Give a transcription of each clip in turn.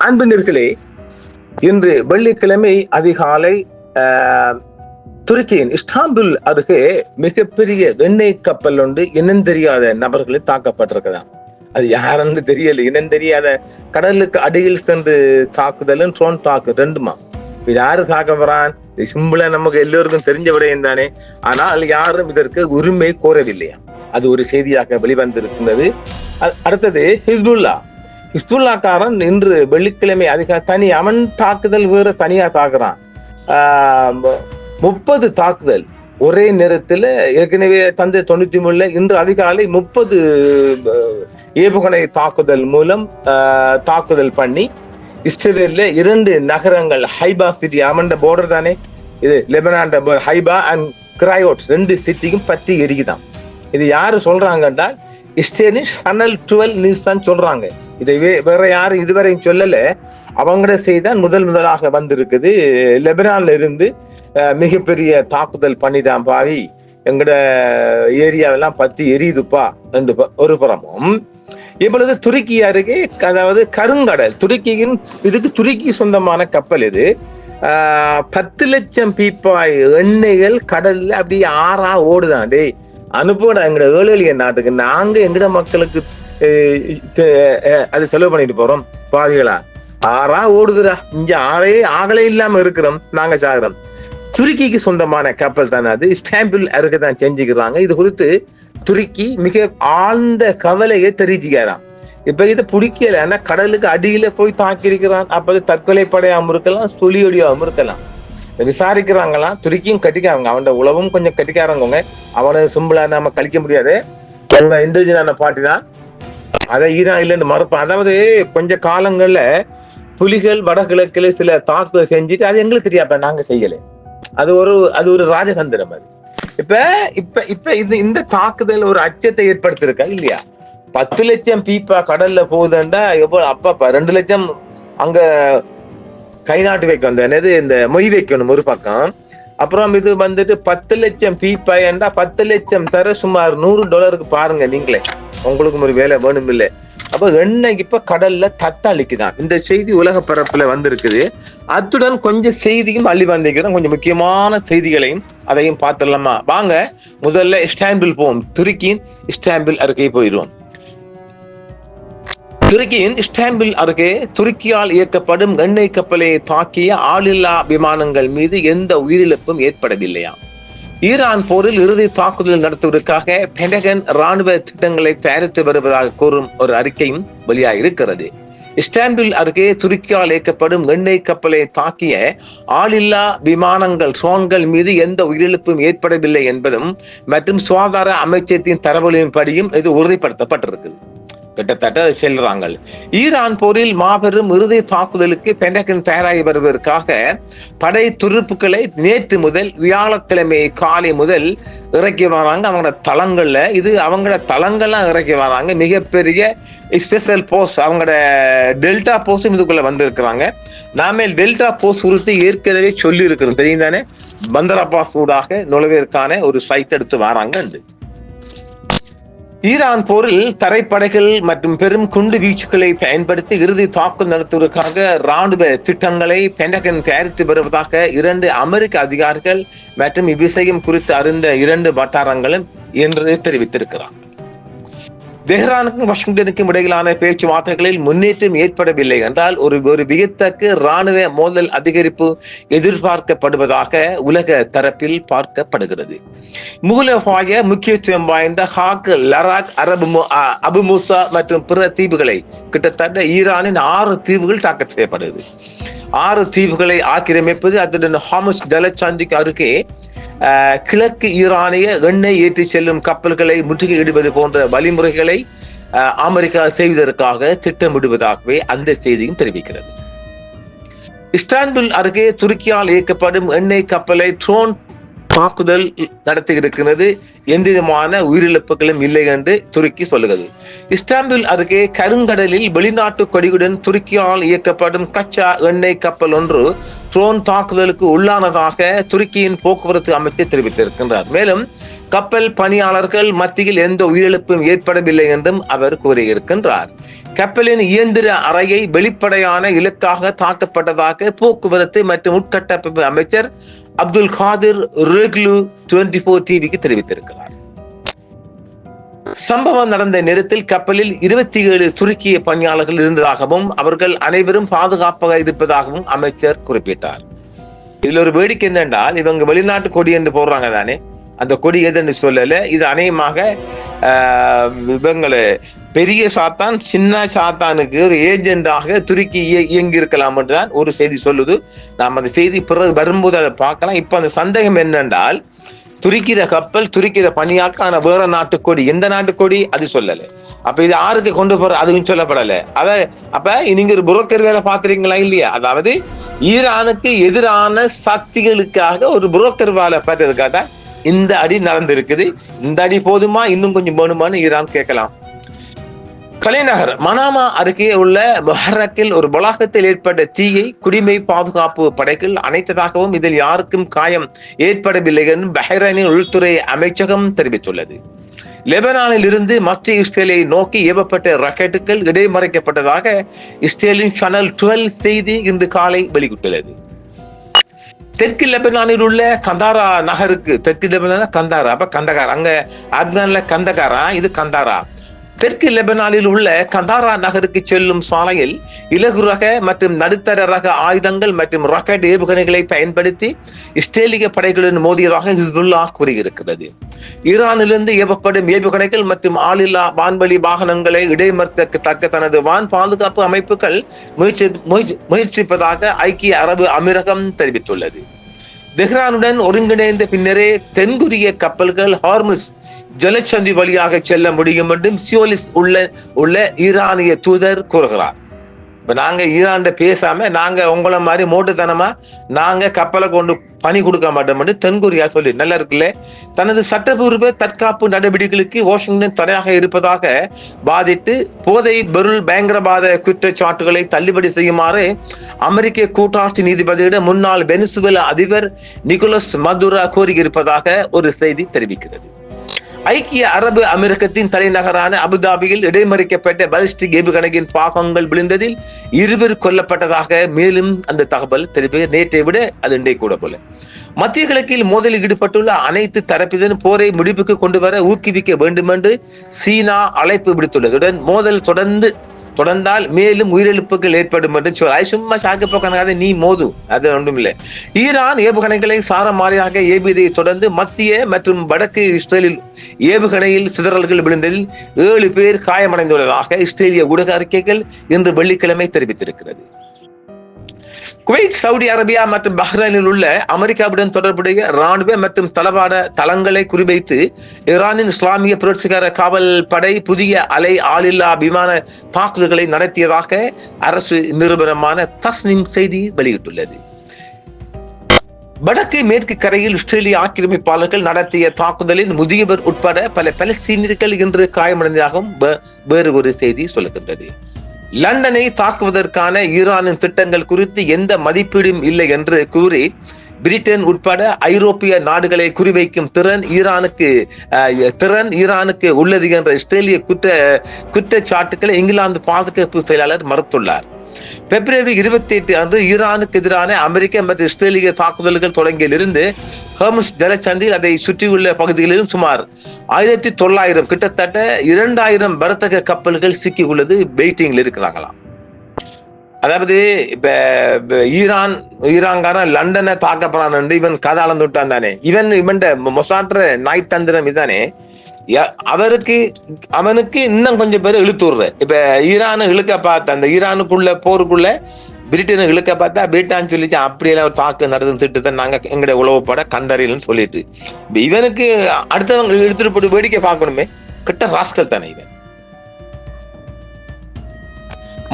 அன்பினர்களே, இன்று வெள்ளிக்கிழமை அதிகாலை துருக்கியின் இஸ்தான்புல் அருகே மிகப்பெரிய எண்ணெய் கப்பல் ஒன்று இனம் தெரியாத நபர்களில் தாக்கப்பட்டிருக்கிறான். அது யாருன்னு தெரியல. இனம் தெரியாத கடலுக்கு அடியில் சென்று தாக்குதலும் ட்ரோன் தாக்கு ரெண்டுமா. இது யாரு தாக்க போறான்? சிம்பிளா நமக்கு எல்லோருக்கும் தெரிஞ்ச விடயம் தானே. ஆனால் யாரும் இதற்கு உரிமை கோரவில்லையா. அது ஒரு செய்தியாக வெளிவந்திருக்கின்றது. அடுத்தது ஹிஸ்புல்லாக்காரன் இன்று வெள்ளிக்கிழமை அதிக அவன் தாக்குதல் வேற தனியா தாக்குறான். 30 தாக்குதல் ஒரே நேரத்தில் ஏற்கனவே தந்தை 93 இன்று அதிகாலை 30 ஏவுகணை தாக்குதல் மூலம் தாக்குதல் பண்ணி இஸ்ரேலில் 2 நகரங்கள் ஹைபா சிட்டி, அவன் போர்டர் தானே இது, லெபனான் ஹைபா அண்ட் கிராயோட் 2 சிட்டிக்கும் பற்றி எரிக்குதான். இது யாரு சொல்றாங்கன்னா இஸ்ரேலின் சேனல் 12 நியூஸ் தான் சொல்றாங்க. இதை வேற யாரும் இதுவரையும் சொல்லல. அவங்களோட செய்தான் முதலாக வந்திருக்குது. லெபனான்ல இருந்து மிகப்பெரிய தாக்குதல் பண்ணிட்டான் பாவி, எங்கட ஏரியாவெல்லாம் பத்தி எரியுதுப்பா என்று ஒரு புறமும். இப்பொழுது துருக்கி அருகே, அதாவது கருங்கடல், துருக்கி சொந்தமான கப்பல் இது. 10 லட்சம் பீப்பாய் எண்ணெய்கள் கடல்ல அப்படியே ஆறா ஓடுதான். டே அனுப்புடா எங்கட ஏழெளிய நாட்டுக்கு, நாங்க எங்கட மக்களுக்கு அது செலவு பண்ணிட்டு போறோம் பாவிகளா. ஆறா ஓடுதுடா, இங்க ஆறே ஆகலே இல்லாம இருக்கிறோம், நாங்க சாகுறோம். துருக்கிக்கு சொந்தமான கப்பல் தானே அது. இஸ்தான்புல் அருகே தான் செஞ்சுக்கிறாங்க. இது குறித்து துருக்கி மிக ஆழ்ந்த கவலையை தெரிஞ்சுக்கிறான். இப்ப இதை பிடிக்கல, கடலுக்கு அடியில போய் தாக்கி இருக்கிறான். அப்ப தற்கொலை படையாம இருக்கலாம், சொலியொடியாம இருக்கலாம். விசாரிக்கிறாங்களாம். துருக்கியும் கட்டிக்காரங்க, அவனோட உளவும் கொஞ்சம் கட்டிக்காரங்க. அவனை சிம்பிளா நாம கழிக்க முடியாது. இண்டிவிஜுவலான பார்ட்டி தான். அதை ஈரான் இல்லைன்னு மறுப்பான். அதாவது கொஞ்ச காலங்கள்ல புலிகள் வடகிழக்குல சில தாக்குதல் செஞ்சுட்டு அது எங்களுக்கு தெரியாப்ப நாங்க செய்யல. அது ஒரு ராஜதந்திரம். அது இப்ப இந்த தாக்குதல் ஒரு அச்சத்தை ஏற்படுத்திருக்கா இல்லையா. 10 லட்சம் பீப்பா கடல்ல போகுதுண்டா எவ்வளவு அப்பா 2 லட்சம் அங்க கை நாட்டு வைக்க வந்தது, இந்த மொய் வைக்கணும் ஒரு பக்கம். அப்புறம் இது வந்துட்டு 10 லட்சம் பீப்பாயண்டா 10 லட்சம் தர சுமார் $100 பாருங்க நீங்களே, உங்களுக்கும் ஒரு வேலை வேணும் இல்லை. அப்ப எண்ணெய் இப்ப கடல்ல தத்தளிக்குதான். இந்த செய்தி உலக பரப்புல வந்திருக்குது. அத்துடன் கொஞ்சம் செய்தியும் அள்ளி வந்திருக்கிறோம், கொஞ்சம் முக்கியமான செய்திகளையும் அதையும் பார்த்துடலாமா. வாங்க முதல்ல இஸ்தான்புல் போவோம். துருக்கியின் இஸ்தான்புல் அருகே போயிடுவோம். துருக்கியின் இஸ்தான்புல் அருகே துருக்கியால் இயக்கப்படும் எண்ணெய் கப்பலை தாக்கிய ஆளில்லா விமானங்கள் மீது எந்த உயிரிழப்பும் ஏற்படவில்லையா. ஈரான் போரில் இறுதி தாக்குதல் நடத்துவதற்காக பென்டகன் ராணுவ திட்டங்களை தயாரித்து வருவதாக கூறும் ஒரு அறிக்கையும் வெளியாகிருக்கிறது. இஸ்தான்புல் அருகே துருக்கியால் இயக்கப்படும் எண்ணெய் கப்பலை தாக்கிய ஆளில்லா விமானங்கள் ட்ரோன்கள் மீது எந்த உயிரிழப்பும் ஏற்படவில்லை என்பதும் மற்றும் சுகாதார அமைச்சகத்தின் தரவுகளின்படியும் இது உறுதிப்படுத்தப்பட்டிருக்குது. கிட்டத்தட்ட செல்றாங்க. ஈரான் போரில் மாபெரும் இறுதி தாக்குதலுக்கு பென்டகன் தயாராகி வருவதற்காக படை துருப்புக்களை நேற்று முதல் வியாழக்கிழமை காலை முதல் இறக்கி வராங்க. அவங்களோட தளங்கள்லாம் இறக்கி வராங்க. மிகப்பெரிய ஸ்பெஷல் போஸ்ட், அவங்களோட டெல்டா போஸ்டும் இதுக்குள்ள வந்திருக்கிறாங்க. நாம டெல்டா போஸ்ட் குறித்து ஏற்கனவே சொல்லி இருக்கிறோம், தெரியும் தானே. பந்தர் அப்பாஸ் ஊடாக நுழைவதற்கான ஒரு சைட் எடுத்து வராங்க. ஈரான் போரில் தரைப்படைகள் மற்றும் பெரும் குண்டு வீச்சுக்களை பயன்படுத்தி இறுதி தாக்குதல் நடத்துவதற்காக ராணுவ திட்டங்களை பென்டகன் தயாரித்து வருவதாக 2 அமெரிக்க அதிகாரிகள் மற்றும் இவ்விஷயம் குறித்து அறிந்த 2 வட்டாரங்களும் என்று தெரிவித்திருக்கிறார். தெஹ்ரானுக்கும் வாஷிங்டனுக்கும் இடையிலான பேச்சுவார்த்தைகளில் முன்னேற்றம் ஏற்படவில்லை என்றால் ஒரு வியத்தக்க ராணுவ மோதல் அதிகரிப்பு எதிர்பார்க்கப்படுவதாக உலக தரப்பில் பார்க்கப்படுகிறது. மூலோபாய முக்கியத்துவம் வாய்ந்த ஹாக், லராக், அபு மூசா மற்றும் பிற தீவுகளை, கிட்டத்தட்ட ஈரானின் 6 தீவுகள் டார்கெட் செய்யப்படுது. 6 தீவுகளை ஆக்கிரமிப்பது, அதுடன் ஹார்முஸ் ஜலசந்திக்கு அருகே கிழக்கு ஈரானிய எண்ணெய் ஏற்றி செல்லும் கப்பல்களை முற்றுகையிடுவது போன்ற வழிமுறைகளை அமெரிக்கா செய்வதற்காக திட்டமிடுவதாகவே அந்த செய்தியும் தெரிவிக்கிறது. இஸ்தான்புல் அருகே துருக்கியால் இயக்கப்படும் எண்ணெய் கப்பலை ட்ரோன் தாக்குதல் நடத்தி இருக்கிறது. எந்த விதமான உயிரிழப்புகளும் இல்லை என்று துருக்கி சொல்லுகிறது. இஸ்தான்புல் அருகே கருங்கடலில் வெளிநாட்டு கொடியுடன் துருக்கியால் இயக்கப்படும் கச்சா எண்ணெய் கப்பல் ஒன்று ட்ரோன் தாக்குதலுக்கு உள்ளானதாக துருக்கியின் போக்குவரத்து அமைச்சர் தெரிவித்திருக்கின்றார். மேலும் கப்பல் பணியாளர்கள் மத்தியில் எந்த உயிரிழப்பும் ஏற்படவில்லை என்றும் அவர் கூறியிருக்கின்றார். கப்பலின் இயந்திர அறையை வெளிப்படையான இலக்காக தாக்கப்பட்டதாக போக்குவரத்து மற்றும் உட்கட்டமைப்பு அமைச்சர் அப்துல் காதிர் ரெக்லு 24 டிவிக்கு தெரிவித்திருக்கிறார். சம்பவம் நடந்த நேரத்தில் கப்பலில் 27 துருக்கிய பணியாளர்கள் இருந்ததாகவும் அவர்கள் அனைவரும் பாதுகாப்பாக இருப்பதாகவும் அமைச்சர் குறிப்பிட்டார். இதுல ஒரு வேடிக்கை என்னென்றால், இவங்க வெளிநாட்டு கொடி என்று போடுறாங்க தானே, அந்த கொடி எதுன்னு சொல்லல. இது அநேகமாக இவங்களை பெரிய சாத்தான் சின்ன சாத்தானுக்கு ஒரு ஏஜெண்டாக துருக்கி இயங்கி இருக்கலாம் என்றுதான் ஒரு செய்தி சொல்லுது. நாம் அந்த செய்தி பிறகு வரும்போது அதை பார்க்கலாம். இப்ப அந்த சந்தேகம் என்னென்றால், துருக்கிற கப்பல் துருக்கிற பணியாக்க ஆனா வேற நாட்டு கொடி, எந்த நாட்டு கொடி அது சொல்லல. அப்ப இது யாருக்கு கொண்டு போற அதுவும் சொல்லப்படல. அப்ப நீங்க ஒரு புரோக்கர் வேலை பாத்துறீங்களா இல்லையா? அதாவது ஈரானுக்கு எதிரான சக்திகளுக்காக ஒரு புரோக்கர் வேலை பார்த்ததுக்காக இந்த அடி நடந்திருக்குது. இந்த அடி போதுமா, இன்னும் கொஞ்சம் வேணுமான்னு ஈரான் கேட்கலாம். தலைநகர் மனாமா அருகே உள்ள பஹ்ரக்கில் ஒரு வளாகத்தில் ஏற்பட்ட தீயை குடிமை பாதுகாப்பு படைகள் அணைத்ததாகவும் இதில் யாருக்கும் காயம் ஏற்படவில்லை என்று பஹ்ரைனின் உள்துறை அமைச்சகம் தெரிவித்துள்ளது. லெபனானில் இருந்து மத்திய இஸ்ரேலை நோக்கி ஏவப்பட்ட ராக்கெட்டுகள் இடைமறைக்கப்பட்டதாக இஸ்ரேலின் சேனல் 12 செய்தி இன்று காலை வெளியிட்டுள்ளது. தெற்கு லெபனானில் உள்ள கந்தாரா நகருக்கு, தெற்கு லெபனான கந்தாரா, அப்ப கந்தகார், அங்க ஆப்கான்ல கந்தகாரா, இது கந்தாரா. தெற்கு லெபனானில் உள்ள கந்தாரா நகருக்கு செல்லும் சாலையில் இலகு ரக மற்றும் நடுத்தர ரக ஆயுதங்கள் மற்றும் ராக்கெட் ஏவுகணைகளை பயன்படுத்தி இஸ்ரேலிய படைகளுடன் மோதியதாக ஹிஸ்புல்லா கூறியிருக்கிறது. ஈரானிலிருந்து ஏவப்படும் ஏவுகணைகள் மற்றும் ஆளில்லா வான்வழி வாகனங்களை இடைமறிக்கத்தக்க தனது வான் பாதுகாப்பு அமைப்புகள் முயற்சிப்பதாக ஐக்கிய அரபு அமீரகம் தெரிவித்துள்ளது. தெஹ்ரானுடன் ஒருங்கிணைந்த பின்னரே தென்கொரிய கப்பல்கள் ஹார்முஸ் ஜலச்சந்தி வழியாக செல்ல முடியும் என்றும் சியோலிஸ் உள்ள ஈரானிய தூதர் கூறுகிறார். இப்ப நாங்க ஈரான் பேசாம நாங்க உங்களை மாதிரி மோட்டுத்தனமா நாங்க கப்பலை கொண்டு பணி கொடுக்க மாட்டோம் என்று தென்கொரியா சொல்லி நல்லா இருக்குல்ல. தனது சட்டப்பூர்வ தற்காப்பு நடவடிக்கைகளுக்கு வாஷிங்டன் தடையாக இருப்பதாக பாதித்து போதை பொருள் பயங்கரவாத குற்றச்சாட்டுகளை தள்ளுபடி செய்யுமாறு அமெரிக்க கூட்டாட்சி நீதிபதியிடம் முன்னாள் வெனிசுவேலா அதிபர் நிக்கோலஸ் மதுரா கோரியிருப்பதாக ஒரு செய்தி தெரிவிக்கிறது. ஐக்கிய அரபு அமீரகத்தின் தலைநகரான அபுதாபியில் இடைமறிக்கப்பட்ட பாலிஸ்டிக் ஏவுகணையின் பாகங்கள் விழுந்ததில் 2 கொல்லப்பட்டதாக மேலும் அந்த தகவல் தெரிவிக்க நேற்றை விட அது இன்றை கூட போல. மத்திய கிழக்கில் மோதலில் ஈடுபட்டுள்ள அனைத்து தரப்பினரும் போரை முடிவுக்கு கொண்டு வர ஊக்குவிக்க வேண்டும் என்று சீனா அழைப்பு விடுத்துள்ளதுடன் மோதல் தொடர்ந்தால் மேலும் உயிரிழப்புகள் ஏற்படும் என்று சொல்ல சும்மா சாக்கு போக்கான நீ மோது அது ஒன்றும் இல்லை. ஈரான் ஏவுகணைகளை சாரமாரியாக ஏவியதை தொடர்ந்து மத்திய மற்றும் வடக்கு இஸ்ரேலில் ஏவுகணையில் சிதறல்கள் விழுந்ததில் 7 பேர் காயமடைந்துள்ளதாக இஸ்ரேலிய ஊடக அறிக்கைகள் இன்று வெள்ளிக்கிழமை தெரிவித்திருக்கிறது. குவைத், சவுதி அரேபியா மற்றும் பஹ்ரைனில் உள்ள அமெரிக்காவுடன் தொடர்புடைய ராணுவ மற்றும் தளவாட தளங்களை குறிவைத்து ஈரானின் இஸ்லாமிய புரட்சிகர காவல் படை புதிய அலை ஆளில்லா விமான தாக்குதல்களை நடத்தியதாக அரசு நிறுவனமான தஸ்னிம் செய்தி வெளியிட்டுள்ளது. வடக்கு மேற்கு கரையில் இஸ்ரேலிய ஆக்கிரமிப்பாளர்கள் நடத்திய தாக்குதலில் முதியவர் உட்பட பல பலஸ்தீனியர்கள் இன்று காயமடைந்ததாகவும் வேறு ஒரு செய்தி சொல்லுகின்றது. லண்டனை தாக்குவதற்கான ஈரானின் திட்டங்கள் குறித்து எந்த மதிப்பீடும் இல்லை என்று கூறி பிரிட்டன் உட்பட ஐரோப்பிய நாடுகளை குறிவைக்கும் திறன் ஈரானுக்கு உள்ளது என்ற இஸ்ரேலிய குற்றச்சாட்டுக்களை இங்கிலாந்து பாதுகாப்பு செயலாளர் மறுத்துள்ளார். பிப்ரவரி 28 அன்று ஈரானுக்கு எதிரான அமெரிக்க மற்றும் இஸ்ரேலிய தாக்குதல்கள் தொடங்கியிலிருந்து ஹோர்முஸ் ஜலச்சந்தில் அதை சுற்றியுள்ள பகுதிகளிலும் சுமார் 1900 கிட்டத்தட்ட 2000 வர்த்தக கப்பல்கள் சிக்கி உள்ளது வெயிட்டிங்ல இருக்கிறாங்களாம். அதாவது இப்ப ஈரான்காரன் லண்டனை தாக்கப்படுறான் இவன் கதை அளந்து விட்டான் தானே, இவன் மொசாற்ற நாய் தந்திரம் இதானே. அவனுக்கு இன்னும் கொஞ்சம் பேர் இழுத்துடுற. இப்ப ஈரானை இழுக்க பார்த்த அந்த ஈரானுக்குள்ள போருக்குள்ள பிரிட்டனை இழுக்க பார்த்தா பிரிட்டான் சொல்லிச்சு அப்படியெல்லாம் ஒரு தாக்கு நடந்து திட்டத்தை நாங்க எங்களுடைய உளவுப்பட கண்டறியலன்னு சொல்லிட்டு இவனுக்கு அடுத்தவங்க இழுத்துட்டு போட்டு வேடிக்கை பார்க்கணுமே, கிட்ட ராஸ்கல் தானே இவன்.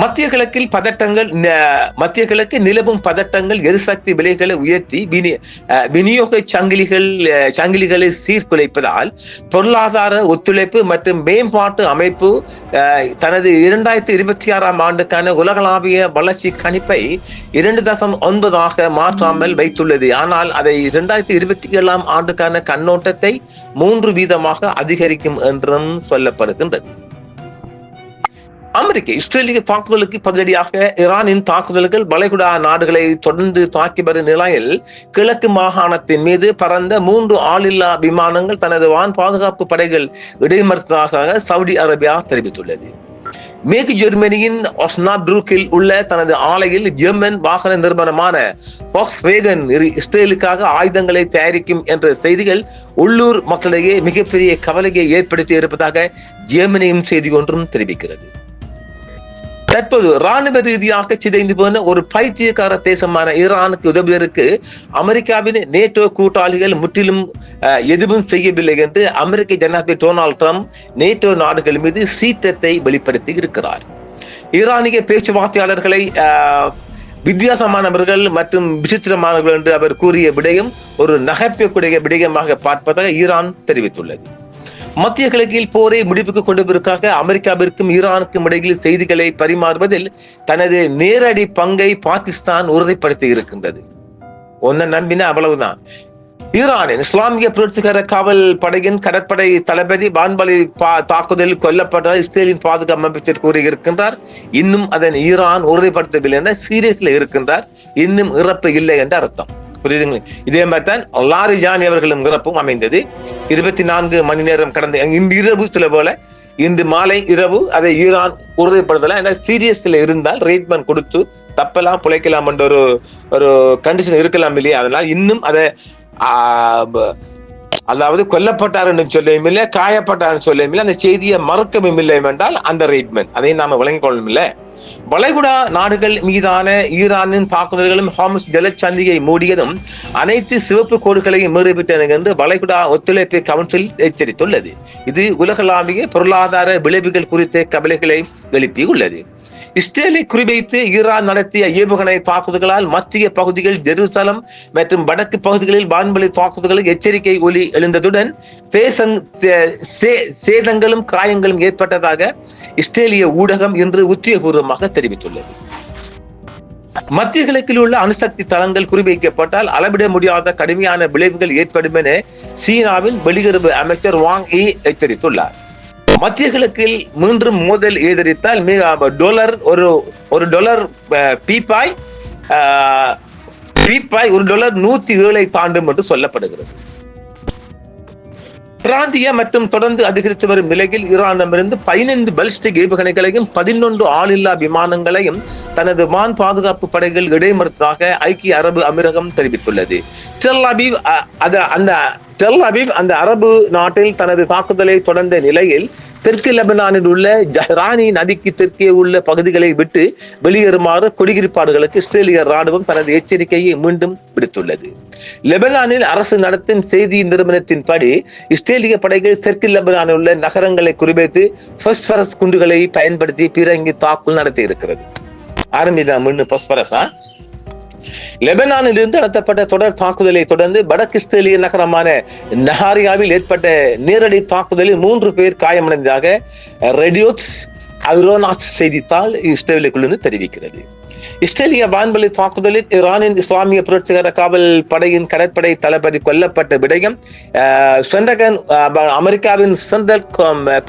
மத்திய கிழக்கு நிலவும் பதட்டங்கள் எரிசக்தி விலைகளை உயர்த்தி விநியோக சங்கிலிகளை சீர்குலைப்பதால் பொருளாதார ஒத்துழைப்பு மற்றும் மேம்பாட்டு அமைப்பு தனது 2026 ஆண்டுக்கான உலகளாவிய வளர்ச்சி கணிப்பை 2.9 மாற்றாமல் வைத்துள்ளது. ஆனால் அதை 2027 ஆண்டுக்கான கண்ணோட்டத்தை 3% அதிகரிக்கும் என்றும் சொல்லப்படுகின்றது. அமெரிக்க இஸ்ரேலிய தாக்குதலுக்கு பதிலடியாக ஈரானின் தாக்குதல்கள் வளைகுடா நாடுகளை தொடர்ந்து தாக்கி வரும் நிலையில் கிழக்கு மாகாணத்தின் மீது பறந்த 3 ஆளில்லா விமானங்கள் தனது வான் பாதுகாப்பு படைகள் இடைமறுத்ததாக சவுதி அரேபியா தெரிவித்துள்ளது. மேற்கு ஜெர்மனியின் ஒஸ்னாப்ரூக்கில் உள்ள தனது ஆலையில் ஜெர்மன் வாகன நிறுவனமான வாக்ஸ்வேகன் இஸ்ரேலுக்காக ஆயுதங்களை தயாரிக்கும் என்ற செய்திகள் உள்ளூர் மக்களிடையே மிகப்பெரிய கவலையை ஏற்படுத்தி இருப்பதாக ஜெர்மனியின் செய்தி ஒன்றும் தெரிவிக்கிறது. தற்போது ராணுவ ரீதியாக சிதைந்து போன ஒரு பைத்தியக்கார தேசமான ஈரானுக்கு உதவுவதற்கு அமெரிக்காவின் நேட்டோ கூட்டாளிகள் முற்றிலும் எதுவும் செய்யவில்லை என்று அமெரிக்க ஜனாதிபதி டொனால்ட் ட்ரம்ப் நேட்டோ நாடுகள் மீது சீற்றத்தை வெளிப்படுத்தி இருக்கிறார். ஈரானிய பேச்சுவார்த்தையாளர்களை வித்தியாசமானவர்கள் மற்றும் விசித்திரமானவர்கள் என்று அவர் கூறிய விடயம் ஒரு நகைப்புக்குரிய விடயமாக பார்ப்பதாக ஈரான் தெரிவித்துள்ளது. மத்திய கிழக்கில் போரை முடிவுக்கு கொண்டுவதற்காக அமெரிக்காவிற்கும் ஈரானுக்கும் இடையில் செய்திகளை பரிமாறுவதில் தனது நேரடி பங்கை பாகிஸ்தான் உறுதிப்படுத்தி இருக்கின்றது. ஒன்ன நம்பினா அவ்வளவுதான். ஈரானின் இஸ்லாமிய புரட்சிகர காவல் படையின் கடற்படை தளபதி வான்வழி தாக்குதலில் கொல்லப்பட்டதாக இஸ்ரேலின் பாதுகாப்பு அமைச்சர் கூறியிருக்கின்றார். இன்னும் அதன் ஈரான் உறுதிப்படுத்தவில்லை என சீரியஸ்ல இருக்கின்றார். இன்னும் இறப்பு இல்லை என்று அர்த்தம். புரியுதுங்களா? இதே மாதிரிதான் லாரிஜானி அவர்களும் இறப்பும் அமைந்தது. 24 மணி நேரம் கடந்த இன்று இரவு சில போல இன்று மாலை இரவு அதை ஈரான் உறுதிப்படுத்தலாம். ஏன்னா சீரியஸ்ல இருந்தால் ரேட்மெண்ட் கொடுத்து தப்பெல்லாம் பிழைக்கலாம் என்ற ஒரு கண்டிஷன் இருக்கலாம் இல்லையா? அதனால் இன்னும் அதை அதாவது கொல்லப்பட்டார் என்று சொல்லவும் இல்லை, காயப்பட்டார் சொல்லவும் இல்லை, அந்த செய்தியை மறக்கவும் இல்லை என்றால் அந்த ரேட்மெண்ட் அதை நாம விளங்கிக் கொள்ளவும் இல்லை. வளைகுடா நாடுகள் மீதான ஈரானின் தாக்குதல்களும் ஹார்முஸ் ஜலசந்தியை மூடியதும் அனைத்து சிவப்பு கோடுகளையும் மீறிவிட்டன என்று வளைகுடா ஒத்துழைப்பு கவுன்சில் எச்சரித்துள்ளது. இது உலகளாவிய பொருளாதார விளைவுகள் குறித்த கவலைகளை எழுப்பியுள்ளது. இஸ்ரேலை குறிவைத்து ஈரான் நடத்திய ஏவுகணை தாக்குதல்களால் மத்திய பகுதிகள், ஜெருசலம் மற்றும் வடக்கு பகுதிகளில் வான்வழி தாக்குதல்கள் எச்சரிக்கை ஒலி எழுந்ததுடன் சேதங்களும் காயங்களும் ஏற்பட்டதாக இஸ்ரேலிய ஊடகம் இன்று உத்தியோகபூர்வமாக தெரிவித்துள்ளது. மத்திய கிழக்கில் உள்ள அணுசக்தி தளங்கள் குறிவைக்கப்பட்டால் அளவிட முடியாத கடுமையான விளைவுகள் ஏற்படும் என சீனாவின் வெளியுறவு அமைச்சர் வாங் யி எச்சரித்துள்ளார். மத்திய கிழக்கில் மீண்டும் மோதல் எதிர்த்தால் $1 பீப்பாய் $107 தாண்டும் என்று சொல்லப்படுகிறது. பிராந்திய மற்றும் தொடர்ந்து அதிகரித்து வரும் நிலையில் ஈரானிடமிருந்து 15 பாலிஸ்டிக் ஏவுகணைகளையும் 11 ஆளில்லா விமானங்களையும் தனது வான் பாதுகாப்பு படைகள் இடைமறுத்ததாக ஐக்கிய அரபு அமீரகம் தெரிவித்துள்ளது. டெல் அபீவ் அந்த அரபு நாட்டில் தனது தாக்குதலை தொடர்ந்த நிலையில் தெற்கு லெபனானில் உள்ள ஜஹ்ரானி நதிக்கு தெற்கே உள்ள பகுதிகளை விட்டு வெளியேறுமாறு குடியிருப்பாளர்களுக்கு இஸ்ரேலிய ராணுவம் தனது எச்சரிக்கையை மீண்டும் விடுத்துள்ளது. லெபனானில் அரசு நடத்தும் செய்தி நிறுவனத்தின்படி இஸ்ரேலிய படைகள் தெற்கு லெபனானில் உள்ள நகரங்களை குறிவைத்து பாஸ்பரஸ் குண்டுகளை பயன்படுத்தி பீரங்கி தாக்குதல் நடத்தி இருக்கிறது. லெபனானில் இருந்து நடத்தப்பட்ட தொடர் தாக்குதலை தொடர்ந்து வடக்கு இஸ்ரேலிய நகரமான நஹாரியாவில் ஏற்பட்ட நேரடி தாக்குதலில் 3 பேர் காயமடைந்ததாக ரேடியோஸ் ஐரோனாட்ஸ் செய்தித்தாள் இஸ்ரேலுக்குள் தெரிவிக்கிறது. இஸ்ரேலிய வான்வழி தாக்குதலில் ஈரானின் இஸ்லாமிய புரட்சிகர காவல் படையின் கடற்படை தளபதி கொல்லப்பட்ட விடயம் அமெரிக்காவின் சென்ட்ரல்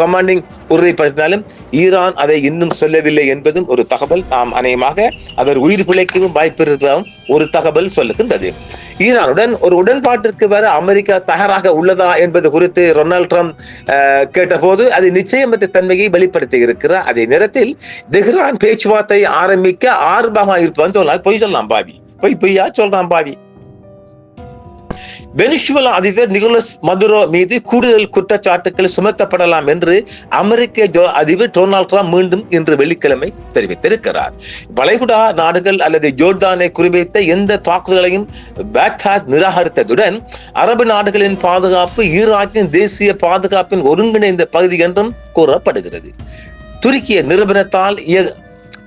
கமாண்டிங் உறுதிப்படுத்தினாலும் ஈரான் அதை இன்னும் சொல்லவில்லை என்பதும் ஒரு தகவல். நாம் அநேகமாக அவர் உயிர் பிழைக்கவும் வாய்ப்பு இருக்கிறதும் ஒரு தகவல் சொல்லுகின்றது. ஈரானுடன் ஒரு உடன்பாட்டிற்கு வர அமெரிக்கா தயாராக உள்ளதா என்பது குறித்து டொனால்ட் ட்ரம்ப் கேட்டபோது அது நிச்சயமற்ற தன்மையை வெளிப்படுத்தி இருக்கிறார். அதே நேரத்தில் தெஹ்ரான் பேச்சுவார்த்தை ஆரம்பிக்க ஆர்வமாக இருப்பான்னு சொல்லலாம். பொய் சொல்லலாம் பாவி, பொய்யா சொல்றான் பாவி. வெனிசுவேலா அதிபர் நிகோலஸ் மதுரோ மீது கூடுதல் குற்றச்சாட்டுகள் சுமத்தப்படலாம் என்று அமெரிக்க அதிபர் டொனால்ட் ட்ரம்ப் மீண்டும் இன்று வெள்ளிக்கிழமை தெரிவித்திருக்கிறார். வளைகுடா நாடுகள் அல்லது ஜோர்டானை குறிவைத்த எந்த தாக்குதலையும் பாக்தாத் நிராகரித்ததுடன் அரபு நாடுகளின் பாதுகாப்பு ஈராக்கின் தேசிய பாதுகாப்பின் ஒருங்கிணைந்த பகுதி என்றும் கூறப்படுகிறது. துருக்கிய நிறுவனத்தால்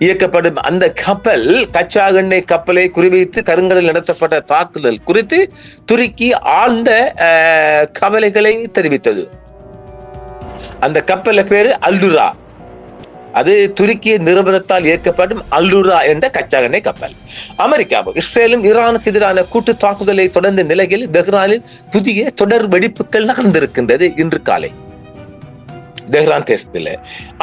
இயக்கப்படும் அந்த கப்பல் கச்சா எண்ணெய் கப்பலை குறிவைத்து கருங்கடலில் நடத்தப்பட்ட தாக்குதல் குறித்து துருக்கி ஆழ்ந்த கவலைகளை தெரிவித்தது. அந்த கப்பல் பேரு அல்டுரா. அது துருக்கிய நிறுவனத்தால் இயக்கப்படும் அல்டுரா என்ற கச்சா எண்ணெய் கப்பல். அமெரிக்காவும் இஸ்ரேலும் ஈரானுக்கு எதிரான கூட்டு தாக்குதலை தொடர்ந்த நிலையில் தெஹ்ரானில் புதிய தொடர் வெடிப்புகள் நகர்ந்திருக்கின்றது. இன்று காலை தெஹ்ரான் தேசத்தில்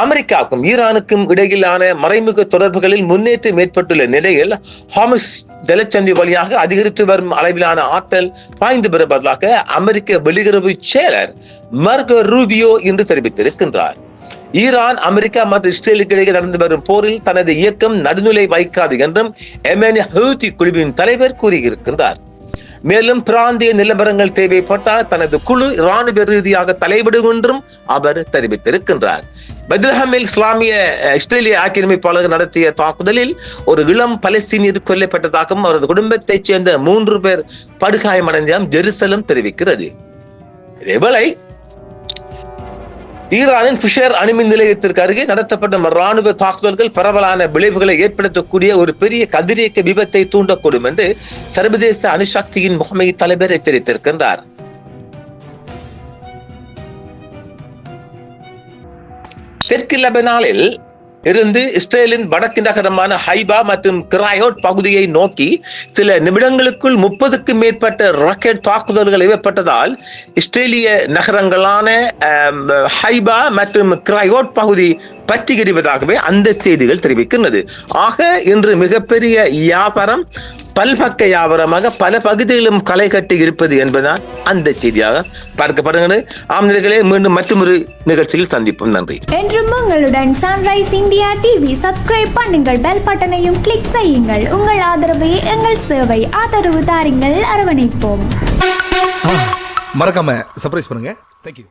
அமெரிக்காவுக்கும் ஈரானுக்கும் இடையிலான மறைமுக தொடர்புகளில் முன்னேற்றம் ஏற்பட்டுள்ள நிலையில் ஹார்முஸ் ஜலசந்தி வழியாக அதிகரித்து வரும் அளவிலான ஆற்றல் பாய்ந்து பெறுவதாக அமெரிக்க வெளியுறவு செயலர் மார்கோ ரூபியோ என்று தெரிவித்திருக்கின்றார். ஈரான், அமெரிக்கா மற்றும் இஸ்ரேலுக்கு இடையே நடந்து வரும் போரில் தனது இயக்கம் நடுநிலை வைக்காது என்றும் எமன் ஹூதி குழுவின் தலைவர் கூறியிருக்கின்றார். மேலும் பிராந்திய நிலவரங்கள் தேவைப்பட்டால் தனது குழு இராணுவ ரீதியாக தலைவிடும் என்றும் அவர் தெரிவித்திருக்கின்றார். பெத்லஹேமில் இஸ்ரேலிய ஆக்கிரமிப்பாளர்கள் நடத்திய தாக்குதலில் ஒரு இளம் பலஸ்தீனியர் கொல்லப்பட்டதாகவும் அவரது குடும்பத்தைச் சேர்ந்த 3 பேர் படுகாயமடைந்ததாகவும் ஜெருசலம் தெரிவிக்கிறது. இதேவேளை ஈரானின் ஃபிஷர் அணுமின் நிலையத்திற்கு அருகே நடத்தப்பட்ட ராணுவ தாக்குதல்கள் பரவலான விளைவுகளை ஏற்படுத்தக்கூடிய ஒரு பெரிய கதிரியக்க விபத்தை தூண்டக்கூடும் என்று சர்வதேச அணுசக்தியின் முகமை தலைவர் எச்சரித்திருக்கின்றார். தெற்கு லெபனானில் இருந்து இஸ்ரேலின் வடக்கு நகரமான ஹைபா மற்றும் கிராயோட் பகுதியை நோக்கி சில நிமிடங்களுக்குள் 30க்கும் மேற்பட்ட ராக்கெட் தாக்குதல்கள் ஏற்பட்டதால் இஸ்ரேலிய நகரங்களான ஹைபா மற்றும் கிராயோட் பகுதி பற்றி எறிவதாகவே அந்த செய்திகள் தெரிவிக்கின்றது. ஆக இன்று மிகப்பெரிய வியாபாரம் பல்பக்க வியாபாரமாக பல பகுதிகளிலும் களை கட்டி இருப்பது என்பதுதான் அந்த செய்தியாக பார்க்கப்படுகிறது. ஆம்நிலைகளே, மீண்டும் மற்றொரு நிகழ்ச்சியில் சந்திப்போம். நன்றி. என்றும் உங்களுடன் சன்ரைஸ் இந்தியா டிவி சப்ஸ்கிரைப் பண்ணுங்கள், பெல் பட்டனையும் கிளிக் செய்யுங்கள். உங்கள் ஆதரவே எங்கள் சேவை. ஆதரவு தாருங்கள், அரவணைப்போம். மறக்காம சர்ப்ரைஸ் பண்ணுங்க. தேங்க்யூ.